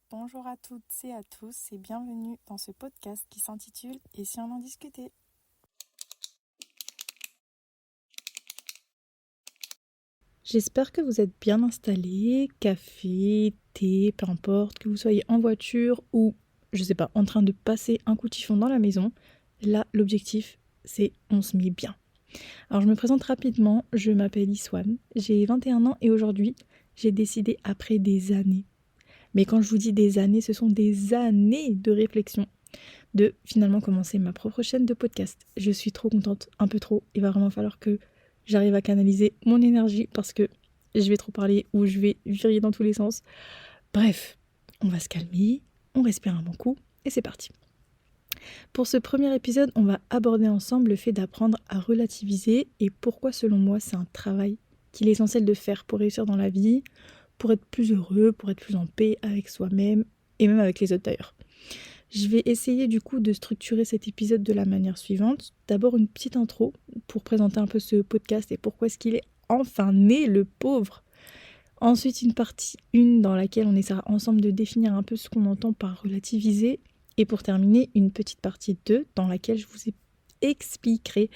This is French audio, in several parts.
Bonjour à toutes et à tous et bienvenue dans ce podcast qui s'intitule « Et si on en discutait ?» J'espère que vous êtes bien installés, café, thé, peu importe, que vous soyez en voiture ou, je sais pas, en train de passer un coup de chiffon dans la maison. Là, l'objectif, c'est on se met bien. Alors je me présente rapidement, je m'appelle Iswan, j'ai 21 ans et aujourd'hui, j'ai décidé après des années. Mais quand je vous dis des années, ce sont des années de réflexion de finalement commencer ma propre chaîne de podcast. Je suis trop contente, un peu trop. Il va vraiment falloir que j'arrive à canaliser mon énergie parce que je vais trop parler ou je vais virer dans tous les sens. Bref, on va se calmer, on respire un bon coup et c'est parti. Pour ce premier épisode, on va aborder ensemble le fait d'apprendre à relativiser et pourquoi selon moi c'est un travail qu'il est essentiel de faire pour réussir dans la vie, pour être plus heureux, pour être plus en paix avec soi-même et même avec les autres d'ailleurs. Je vais essayer du coup de structurer cet épisode de la manière suivante. D'abord une petite intro pour présenter un peu ce podcast et pourquoi est-ce qu'il est enfin né, le pauvre. Ensuite une partie 1 dans laquelle on essaiera ensemble de définir un peu ce qu'on entend par relativiser. Et pour terminer, une petite partie 2 dans laquelle je vous expliquerai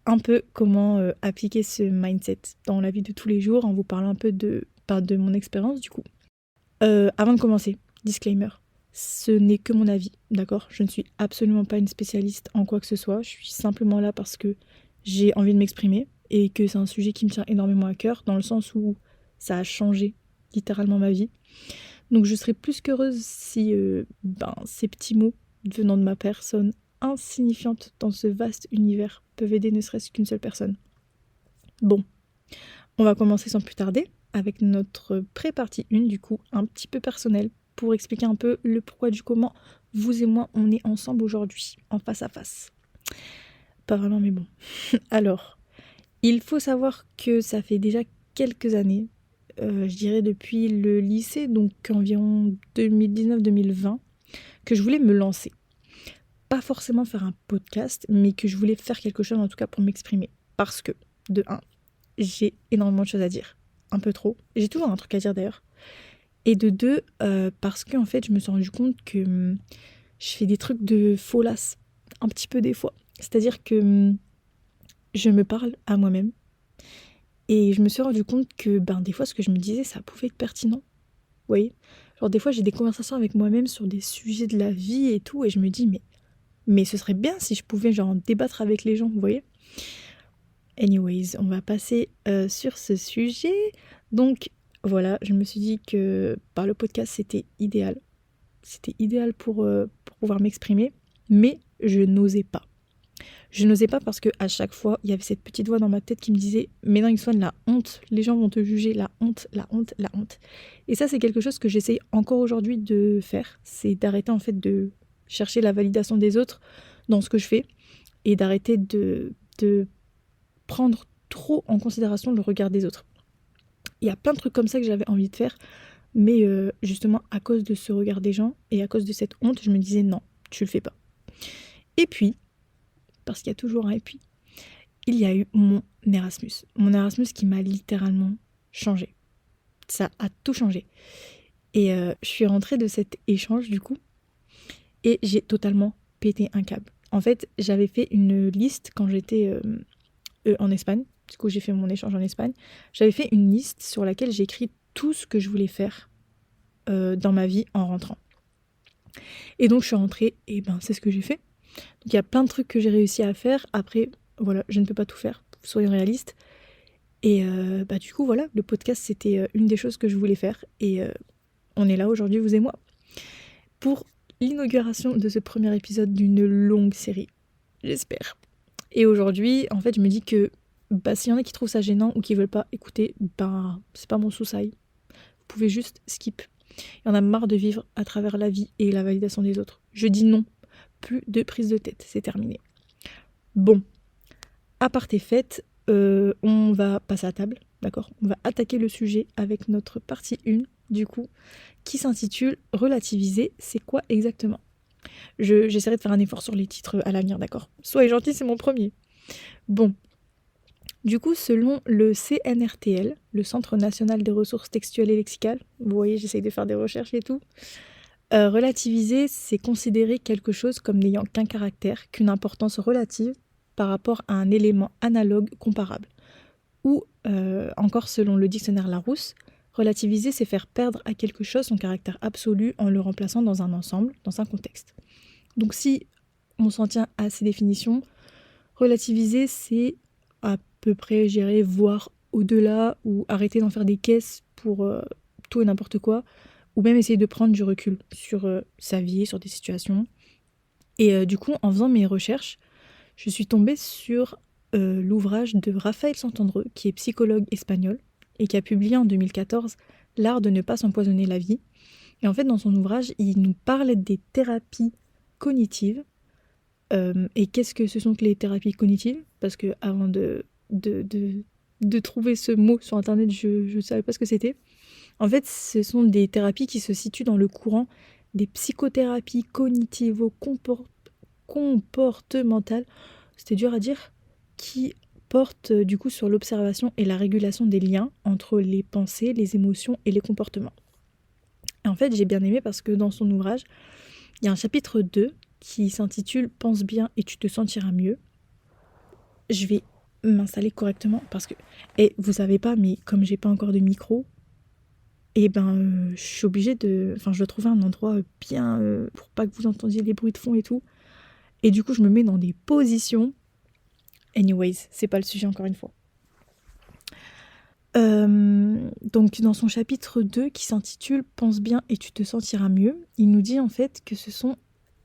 un peu comment appliquer ce mindset dans la vie de tous les jours en vous parlant un peu de mon expérience du coup. Avant de commencer, disclaimer. Ce n'est que mon avis, d'accord ? Je ne suis absolument pas une spécialiste en quoi que ce soit. Je suis simplement là parce que j'ai envie de m'exprimer et que c'est un sujet qui me tient énormément à cœur, dans le sens où ça a changé littéralement ma vie. Donc je serais plus qu'heureuse si ces petits mots venant de ma personne insignifiante dans ce vaste univers peuvent aider ne serait-ce qu'une seule personne. Bon, on va commencer sans plus tarder avec notre pré-partie 1, du coup un petit peu personnelle, pour expliquer un peu le pourquoi du comment vous et moi on est ensemble aujourd'hui, en face à face. Pas vraiment mais bon. Alors, il faut savoir que ça fait déjà quelques années, je dirais depuis le lycée, donc environ 2019-2020, que je voulais me lancer. Pas forcément faire un podcast, mais que je voulais faire quelque chose en tout cas pour m'exprimer. Parce que, de 1, j'ai énormément de choses à dire. Un peu trop. J'ai toujours un truc à dire d'ailleurs. Et de 2, parce que en fait, je me suis rendu compte que je fais des trucs de folasse, un petit peu des fois. C'est-à-dire que je me parle à moi-même et je me suis rendu compte que des fois, ce que je me disais, ça pouvait être pertinent. Vous voyez ? Genre des fois, j'ai des conversations avec moi-même sur des sujets de la vie et tout, et je me dis, mais ce serait bien si je pouvais genre débattre avec les gens, vous voyez ? Anyways, on va passer sur ce sujet. Donc, voilà, je me suis dit que le podcast, c'était idéal. C'était idéal pour pouvoir m'exprimer, mais je n'osais pas. Je n'osais pas parce qu'à chaque fois, il y avait cette petite voix dans ma tête qui me disait « Mais non, Ixwan, la honte, les gens vont te juger, la honte, la honte, la honte. » Et ça, c'est quelque chose que j'essaye encore aujourd'hui de faire. C'est d'arrêter en fait de chercher la validation des autres dans ce que je fais et d'arrêter de prendre trop en considération le regard des autres. Il y a plein de trucs comme ça que j'avais envie de faire, mais justement à cause de ce regard des gens et à cause de cette honte, je me disais non, tu le fais pas. Et puis, parce qu'il y a toujours un et puis, il y a eu mon Erasmus. Mon Erasmus qui m'a littéralement changé. Ça a tout changé. Et je suis rentrée de cet échange du coup, et j'ai totalement pété un câble. En fait, j'avais fait une liste quand j'étais en Espagne. Du coup, j'ai fait mon échange en Espagne. J'avais fait une liste sur laquelle j'ai écrit tout ce que je voulais faire dans ma vie en rentrant. Et donc, je suis rentrée et c'est ce que j'ai fait. Donc, il y a plein de trucs que j'ai réussi à faire. Après, voilà, je ne peux pas tout faire. Soyons réalistes. Et du coup, voilà, le podcast, c'était une des choses que je voulais faire. Et on est là aujourd'hui, vous et moi, pour l'inauguration de ce premier épisode d'une longue série. J'espère. Et aujourd'hui, en fait, je me dis que s'il y en a qui trouvent ça gênant ou qui veulent pas écouter, c'est pas mon souci. Vous pouvez juste skip. Il y en a marre de vivre à travers la vie et la validation des autres. Je dis non. Plus de prise de tête. C'est terminé. Bon. Aparté faite, on va passer à table. D'accord ? On va attaquer le sujet avec notre partie 1, du coup, qui s'intitule « Relativiser, c'est quoi exactement ?» J'essaierai de faire un effort sur les titres à l'avenir, d'accord ? Soyez gentils, c'est mon premier. Bon. Du coup, selon le CNRTL, le Centre national des ressources textuelles et lexicales, vous voyez, j'essaye de faire des recherches et tout, relativiser, c'est considérer quelque chose comme n'ayant qu'un caractère, qu'une importance relative par rapport à un élément analogue comparable. Ou, encore selon le dictionnaire Larousse, relativiser, c'est faire perdre à quelque chose son caractère absolu en le remplaçant dans un ensemble, dans un contexte. Donc si on s'en tient à ces définitions, relativiser, c'est à peu près, je dirais, voir au-delà ou arrêter d'en faire des caisses pour tout et n'importe quoi, ou même essayer de prendre du recul sur sa vie, sur des situations. Et du coup, en faisant mes recherches, je suis tombée sur l'ouvrage de Raphaël Santandreu, qui est psychologue espagnol, et qui a publié en 2014 L'art de ne pas s'empoisonner la vie. Et en fait, dans son ouvrage, il nous parle des thérapies cognitives. Et qu'est-ce que ce sont que les thérapies cognitives? Parce que avant de trouver ce mot sur internet, je ne savais pas ce que c'était. En fait, ce sont des thérapies qui se situent dans le courant des psychothérapies cognitivo-comportementales, c'était dur à dire, qui portent du coup sur l'observation et la régulation des liens entre les pensées, les émotions et les comportements. Et en fait, j'ai bien aimé parce que dans son ouvrage, il y a un chapitre 2 qui s'intitule « Pense bien et tu te sentiras mieux ». Je vais m'installer correctement parce que, et vous savez pas, mais comme j'ai pas encore de micro, et je suis obligée de, enfin je dois trouver un endroit bien pour pas que vous entendiez les bruits de fond et tout. Et du coup je me mets dans des positions. Anyways, c'est pas le sujet encore une fois. Donc dans son chapitre 2 qui s'intitule « Pense bien et tu te sentiras mieux », il nous dit en fait que ce sont,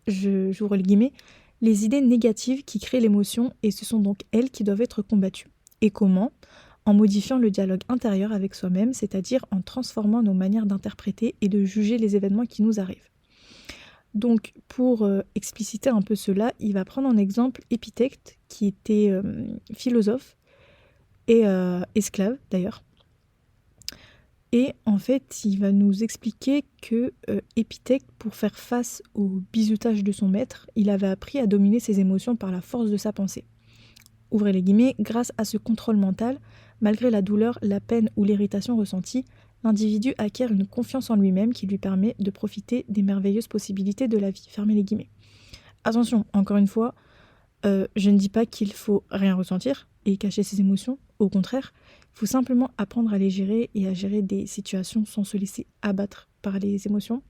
j'ouvre les guillemets, les idées négatives qui créent l'émotion et ce sont donc elles qui doivent être combattues. Et comment ? En modifiant le dialogue intérieur avec soi-même, c'est-à-dire en transformant nos manières d'interpréter et de juger les événements qui nous arrivent. Donc pour expliciter un peu cela, il va prendre en exemple Épictète, qui était philosophe et esclave d'ailleurs. Et en fait, il va nous expliquer que Épictète, pour faire face au bizutage de son maître, il avait appris à dominer ses émotions par la force de sa pensée. Ouvrez les guillemets, grâce à ce contrôle mental, malgré la douleur, la peine ou l'irritation ressentie, l'individu acquiert une confiance en lui-même qui lui permet de profiter des merveilleuses possibilités de la vie. Fermez les guillemets. Attention, encore une fois, je ne dis pas qu'il faut rien ressentir et cacher ses émotions. Au contraire, il faut simplement apprendre à les gérer et à gérer des situations sans se laisser abattre par les émotions.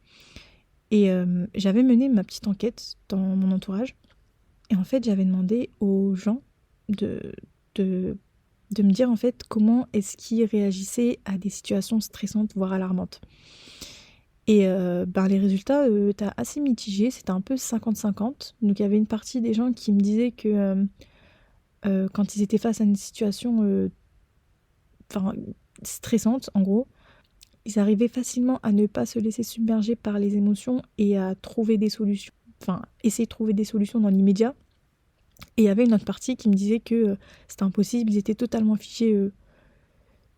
Et j'avais mené ma petite enquête dans mon entourage. Et en fait, j'avais demandé aux gens de me dire en fait comment est-ce qu'ils réagissaient à des situations stressantes, voire alarmantes. Et les résultats étaient assez mitigés, c'était un peu 50-50. Donc il y avait une partie des gens qui me disaient que quand ils étaient face à une situation stressante, en gros, ils arrivaient facilement à ne pas se laisser submerger par les émotions et à trouver des solutions, essayer de trouver des solutions dans l'immédiat. Et il y avait une autre partie qui me disait que c'était impossible, ils étaient totalement fichés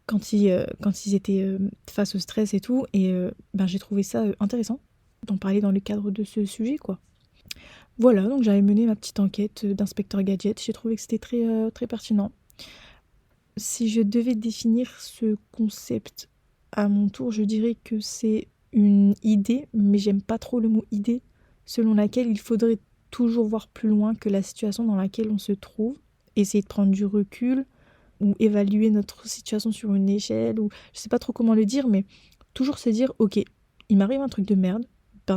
quand ils étaient face au stress et tout. Et j'ai trouvé ça intéressant d'en parler dans le cadre de ce sujet, quoi. Voilà, donc j'avais mené ma petite enquête d'inspecteur gadget. J'ai trouvé que c'était très, très pertinent. Si je devais définir ce concept à mon tour, je dirais que c'est une idée, mais j'aime pas trop le mot idée, selon laquelle il faudrait toujours voir plus loin que la situation dans laquelle on se trouve, essayer de prendre du recul ou évaluer notre situation sur une échelle, ou je sais pas trop comment le dire, mais toujours se dire ok, il m'arrive un truc de merde,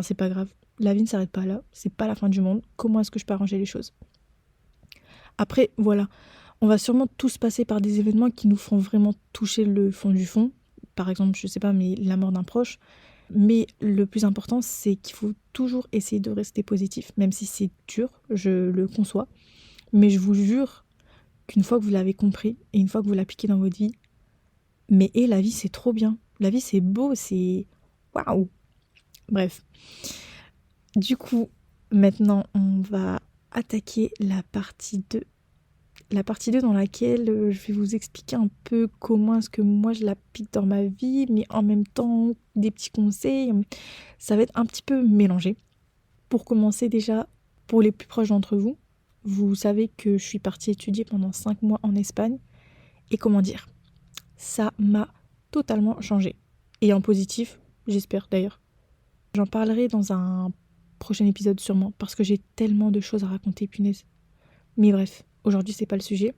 c'est pas grave, la vie ne s'arrête pas là, c'est pas la fin du monde, comment est-ce que je peux arranger les choses? Après voilà, on va sûrement tous passer par des événements qui nous feront vraiment toucher le fond du fond, par exemple je sais pas, mais la mort d'un proche. Mais le plus important, c'est qu'il faut toujours essayer de rester positif, même si c'est dur, je le conçois. Mais je vous jure qu'une fois que vous l'avez compris et une fois que vous l'appliquez dans votre vie, la vie c'est trop bien. La vie c'est beau, c'est waouh. Bref. Du coup, maintenant on va attaquer la partie 2. La partie 2 dans laquelle je vais vous expliquer un peu comment est-ce que moi je l'applique dans ma vie, mais en même temps des petits conseils. Ça va être un petit peu mélangé. Pour commencer déjà, pour les plus proches d'entre vous, vous savez que je suis partie étudier pendant 5 mois en Espagne Et comment dire, ça m'a totalement changé. Et en positif, j'espère d'ailleurs. J'en parlerai dans un prochain épisode sûrement, parce que j'ai tellement de choses à raconter, punaise. Mais bref, aujourd'hui c'est pas le sujet.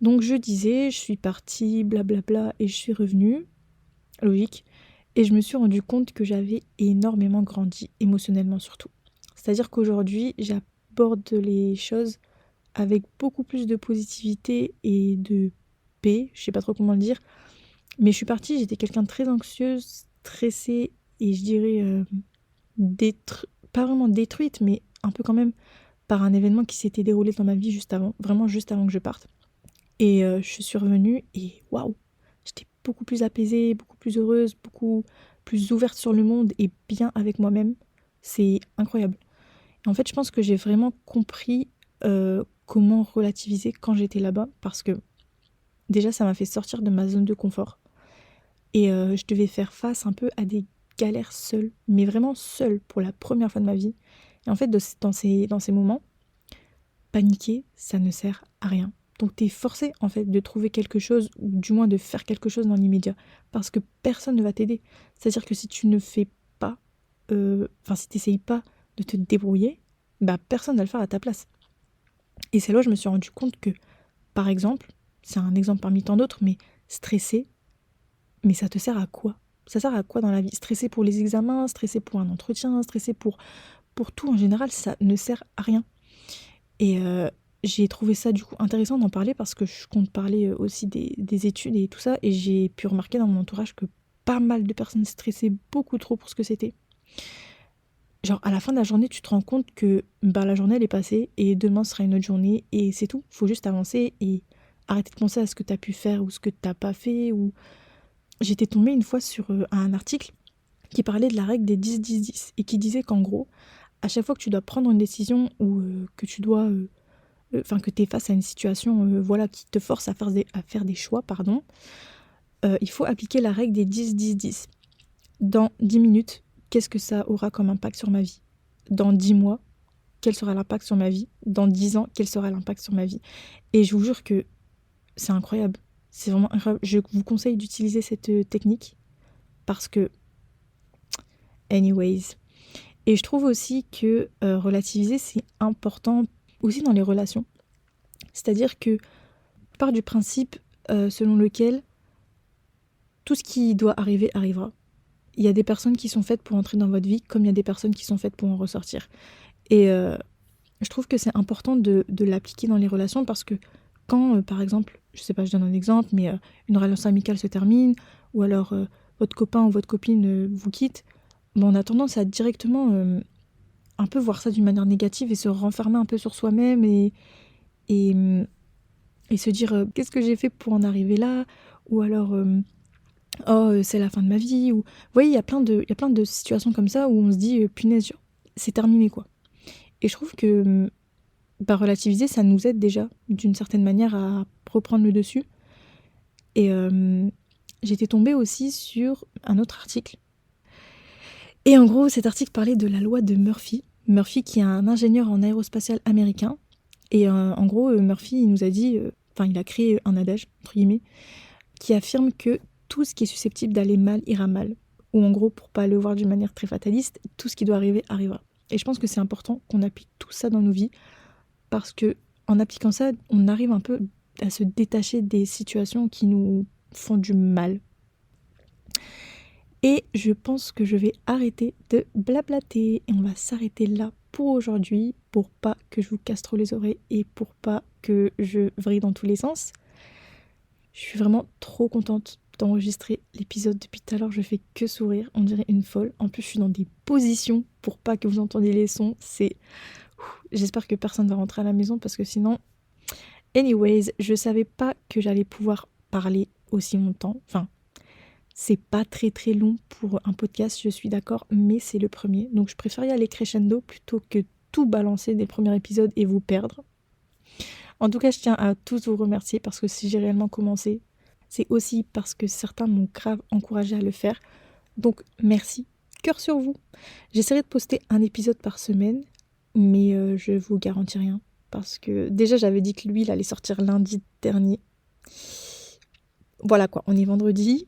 Donc je disais, je suis partie, blablabla, et je suis revenue, logique, et je me suis rendu compte que j'avais énormément grandi, émotionnellement surtout. C'est-à-dire qu'aujourd'hui, j'aborde les choses avec beaucoup plus de positivité et de paix, je sais pas trop comment le dire, mais je suis partie, j'étais quelqu'un de très anxieuse, stressée, et je dirais pas vraiment détruite, mais un peu quand même par un événement qui s'était déroulé dans ma vie juste avant, vraiment juste avant que je parte. Et je suis revenue et waouh, j'étais beaucoup plus apaisée, beaucoup plus heureuse, beaucoup plus ouverte sur le monde et bien avec moi-même. C'est incroyable. Et en fait, je pense que j'ai vraiment compris comment relativiser quand j'étais là-bas parce que déjà, ça m'a fait sortir de ma zone de confort. Et je devais faire face un peu à des galères seule, mais vraiment seule pour la première fois de ma vie. Et en fait, dans ces moments, paniquer, ça ne sert à rien. Donc t'es forcé en fait de trouver quelque chose, ou du moins de faire quelque chose dans l'immédiat, parce que personne ne va t'aider. C'est-à-dire que si tu ne fais pas, si t'essayes pas de te débrouiller, bah personne ne va le faire à ta place. Et c'est là où je me suis rendu compte que, par exemple, c'est un exemple parmi tant d'autres, mais stresser, mais ça te sert à quoi? Ça sert à quoi dans la vie? Stresser pour les examens, stresser pour un entretien, stresser pour tout en général, ça ne sert à rien. Et j'ai trouvé ça du coup intéressant d'en parler parce que je compte parler aussi des études et tout ça. Et j'ai pu remarquer dans mon entourage que pas mal de personnes stressaient beaucoup trop pour ce que c'était. Genre à la fin de la journée, tu te rends compte que bah, la journée elle est passée et demain sera une autre journée et c'est tout. Faut juste avancer et arrêter de penser à ce que tu as pu faire ou ce que t'as pas fait. Ou j'étais tombée une fois sur un article qui parlait de la règle des 10-10-10 et qui disait qu'en gros, à chaque fois que tu dois prendre une décision ou que tu dois que tu es face à une situation qui te force à faire des choix, pardon, il faut appliquer la règle des 10-10-10. Dans 10 minutes, qu'est-ce que ça aura comme impact sur ma vie? Dans 10 mois, quel sera l'impact sur ma vie? Dans 10 ans, quel sera l'impact sur ma vie? Et je vous jure que c'est incroyable. C'est vraiment incroyable. Je vous conseille d'utiliser cette technique parce que, anyways. Et je trouve aussi que relativiser, c'est important aussi dans les relations. C'est-à-dire que je pars du principe selon lequel tout ce qui doit arriver arrivera. Il y a des personnes qui sont faites pour entrer dans votre vie comme il y a des personnes qui sont faites pour en ressortir. Et je trouve que c'est important de l'appliquer dans les relations parce que quand, par exemple, je sais pas, je donne un exemple, mais une relation amicale se termine ou alors votre copain ou votre copine vous quitte, on a tendance à directement un peu voir ça d'une manière négative et se renfermer un peu sur soi-même et, et se dire qu'est-ce que j'ai fait pour en arriver là ou alors c'est la fin de ma vie ou vous voyez il y a plein de situations comme ça où on se dit punaise c'est terminé quoi. Et je trouve que relativiser ça nous aide déjà d'une certaine manière à reprendre le dessus. Et j'étais tombée aussi sur un autre article et en gros cet article parlait de la loi de Murphy qui est un ingénieur en aérospatial américain. Et en gros Murphy il nous a dit il a créé un adage entre guillemets qui affirme que tout ce qui est susceptible d'aller mal ira mal. Ou en gros, pour pas le voir d'une manière très fataliste, tout ce qui doit arriver arrivera. Et je pense que c'est important qu'on applique tout ça dans nos vies parce que en appliquant ça, on arrive un peu à se détacher des situations qui nous font du mal. Et je pense que je vais arrêter de blablater et on va s'arrêter là pour aujourd'hui pour pas que je vous casse trop les oreilles et pour pas que je vrille dans tous les sens. Je suis vraiment trop contente d'enregistrer l'épisode depuis tout à l'heure. Je fais que sourire, on dirait une folle. En plus, je suis dans des positions pour pas que vous entendiez les sons. J'espère que personne va rentrer à la maison parce que sinon... Anyways, je savais pas que j'allais pouvoir parler aussi longtemps. C'est pas très très long pour un podcast, je suis d'accord, mais c'est le premier. Donc je préfère y aller crescendo plutôt que tout balancer dès le premier épisode et vous perdre. En tout cas, je tiens à tous vous remercier parce que si j'ai réellement commencé, c'est aussi parce que certains m'ont grave encouragé à le faire. Donc merci, cœur sur vous. J'essaierai de poster un épisode par semaine, mais je vous garantis rien. Parce que déjà j'avais dit que lui il allait sortir lundi dernier. Voilà quoi, on est vendredi.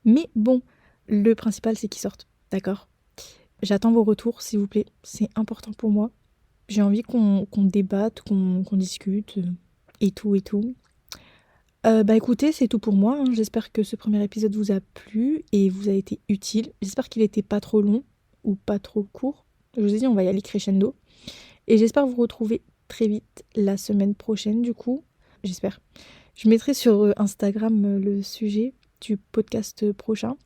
Mais bon, le principal c'est qu'ils sortent, d'accord? J'attends vos retours s'il vous plaît, c'est important pour moi. J'ai envie qu'on débatte, qu'on discute et tout et tout. Bah écoutez, c'est tout pour moi, hein. J'espère que ce premier épisode vous a plu et vous a été utile. J'espère qu'il était pas trop long ou pas trop court. Je vous ai dit, on va y aller crescendo. Et j'espère vous retrouver très vite la semaine prochaine du coup. J'espère. Je mettrai sur Instagram le sujet du podcast prochain.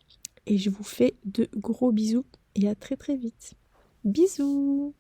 Et je vous fais de gros bisous et à très très vite. Bisous!